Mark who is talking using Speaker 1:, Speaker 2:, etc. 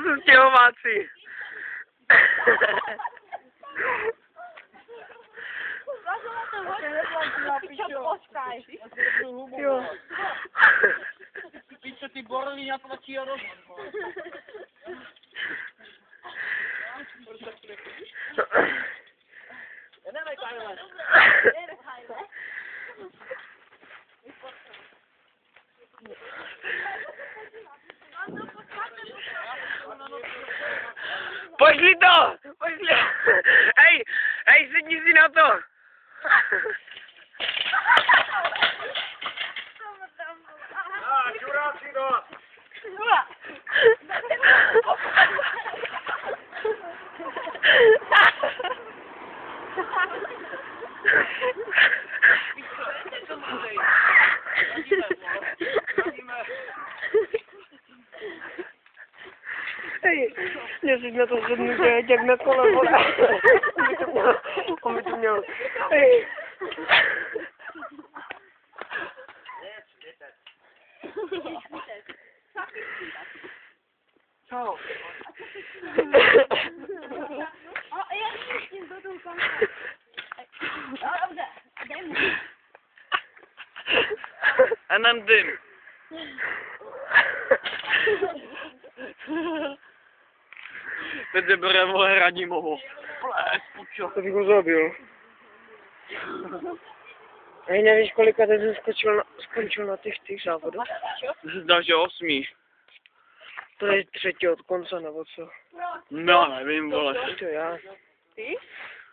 Speaker 1: jsou stěhováci. Jo.
Speaker 2: Pičo, ty borlí natlačí a dost. Jdeme, Kajle.
Speaker 1: Pošli to! Pošli! Hej, sedni si na to!
Speaker 2: Čuráci do!
Speaker 1: Hej, mě si na to sednu, že jak na kole, vole. On by to měl. Hej. Čau. A nám dym. Teď se bere, vole, Radimovo. Ples, pučo. To bych ho zabil. A nevíš, kolika teď jsem skončil na těch závodech? Zdá, že 8. To je 3. od konce, nebo co? No, nevím, vole. To já.
Speaker 3: Ty?